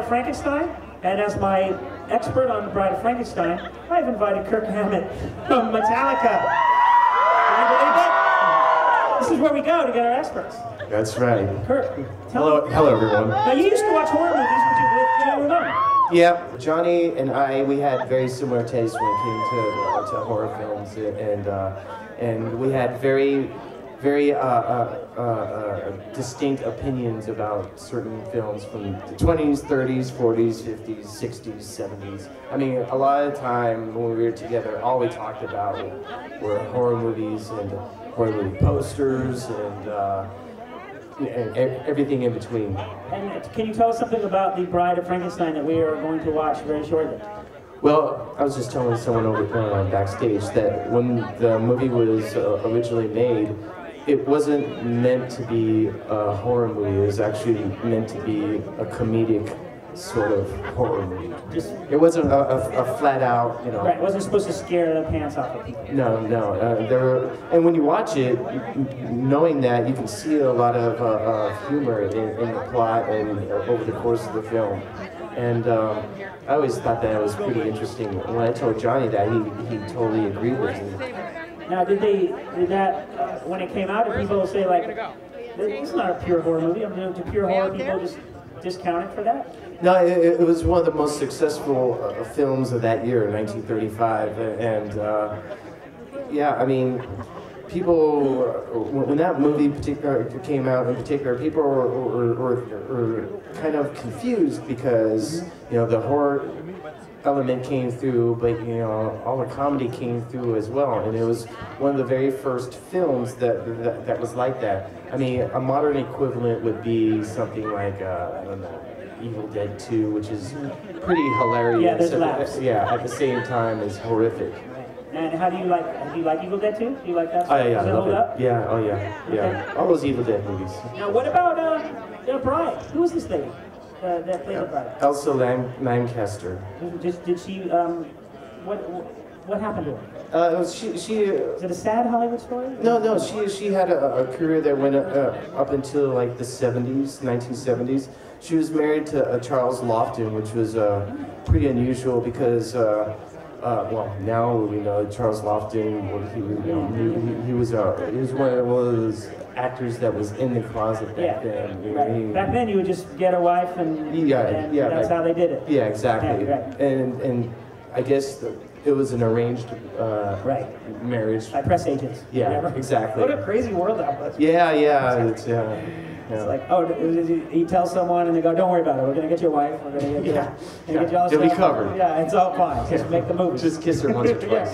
of Frankenstein, and as my expert on Bride of Frankenstein, I've invited Kirk Hammett from Metallica. Can you believe it? This is where we go to get our experts. That's right. Kirk, hello everyone. Now you used to watch horror movies with Johnny Ramone. Yeah, Johnny and I, we had very similar tastes when it came to horror films, and we had very distinct opinions about certain films from the 20s, 30s, 40s, 50s, 60s, 70s. I mean, a lot of the time when we were together, all we talked about were horror movies and horror movie posters and everything in between. And can you tell us something about the Bride of Frankenstein that we are going to watch very shortly? Well, I was just telling someone over backstage that when the movie was originally made, it wasn't meant to be a horror movie. It was actually meant to be a comedic sort of horror movie. It wasn't a flat out, you know. Right, it wasn't supposed to scare the pants off of people. No. And when you watch it, knowing that, you can see a lot of humor in the plot and over the course of the film. And I always thought that was pretty interesting. When I told Johnny that, he totally agreed with me. Now, did that when it came out, did people say like, "It's not a pure horror movie"? I'm doing pure horror. People just discount it for that? No, it was one of the most successful films of that year, 1935, and yeah, I mean, people, when that movie came out in particular, people were kind of confused because, you know, the horror element came through, but, you know, all the comedy came through as well, and it was one of the very first films that was like that. I mean, a modern equivalent would be something like, I don't know, Evil Dead 2, which is pretty hilarious. Yeah, there's laughs. Yeah, at the same time as horrific. And how do you like Evil Dead 2? Do you like that? Oh yeah, Does it hold up? Yeah, oh yeah, yeah. Okay. All those Evil Dead movies. Now, what about the Bride? Who was this lady that played the Bride? Elsa Lancaster. Did she? What happened to her? She. Is it a sad Hollywood story? No. She had a career that went up until like the 70s, 1970s. She was married to Charles Lofton, which was pretty unusual because, well, now we know Charles Lofton. He was one of those actors that was in the closet back then. Right. Back then, you would just get a wife, and that's how they did it. Yeah, exactly. Yeah, right. And I guess it was an arranged marriage. By press agents. Yeah, exactly. What a crazy world that was. Yeah. It's like, oh, you tell someone and they go, don't worry about it, we're going to get your wife, we're going to get you, get you all you'll be stuff. covered. Yeah, it's all fine, just make the movie. Just kiss her once or twice.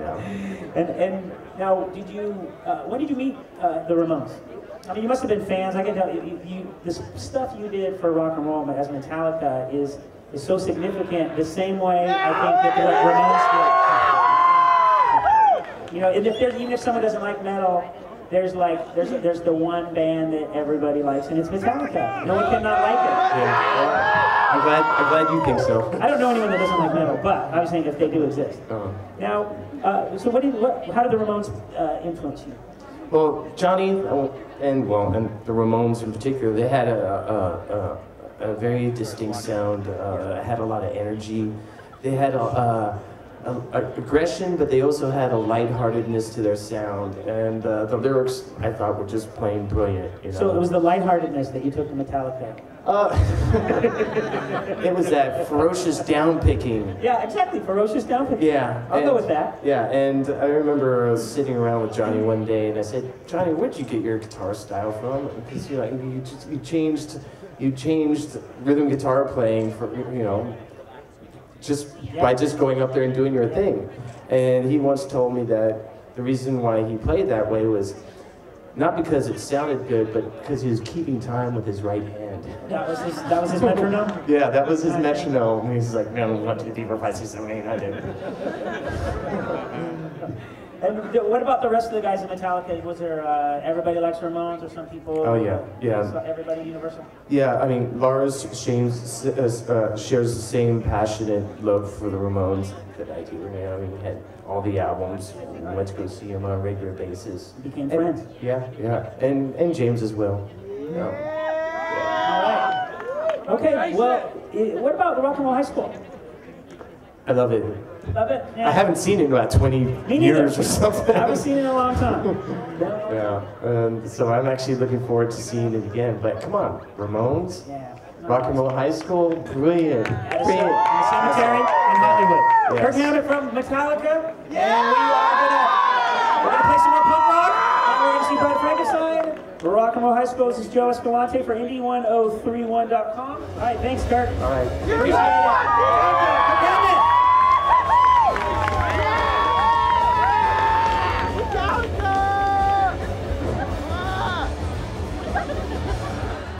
Yeah. And now, when did you meet the Ramones? I mean, you must have been fans. I can tell you this stuff you did for rock and roll as Metallica is so significant, the same way I think that the Ramones did. You know, even if someone doesn't like metal, there's the one band that everybody likes, and it's Metallica. No one cannot like it. Yeah, well, I'm glad you think so. I don't know anyone that doesn't like metal, but I was saying if they do exist. Now, so how did the Ramones influence you? Well, Johnny and the Ramones in particular, they had a very distinct sound. Had a lot of energy. They had aggression, but they also had a lightheartedness to their sound, and the lyrics I thought were just plain brilliant. You know? So it was the lightheartedness that you took to Metallica. It was that ferocious downpicking. Yeah, exactly, ferocious downpicking. Yeah, I'll go with that. Yeah, and I remember sitting around with Johnny one day, and I said, "Johnny, where'd you get your guitar style from?" Because you changed rhythm guitar playing for by just going up there and doing your thing. And he once told me that the reason why he played that way was not because it sounded good, but because he was keeping time with his right hand. That was his metronome? Yeah, that was his metronome. And he's like, no, 1, 2, 3, 4, 5, 6, 7, 8, 9, 10. And what about the rest of the guys in Metallica? Was there everybody likes Ramones, or some people? Oh yeah. Everybody universal. Yeah, I mean, Lars shares the same passionate love for the Ramones that I do. I mean, we had all the albums. We went to go see him on a regular basis. Became friends. Yeah, and James as well. Yeah. All right. Okay, well, what about the Rock and Roll High School? I love it. Love it? Yeah. I haven't seen it in about 20 years or something. I haven't seen it in a long time. Yeah, and so I'm actually looking forward to seeing it again. But come on, Ramones, Yeah. Rock and Roll High School, brilliant. At a cemetery in Hollywood. Yes. Kirk Hammett from Metallica. Yeah! And we're gonna play some more punk rock. And we're gonna see Bride of Frankenstein. Rock and Roll High School. This is Joe Escalante for Indy1031.com. All right, thanks, Kirk. All right. Appreciate it.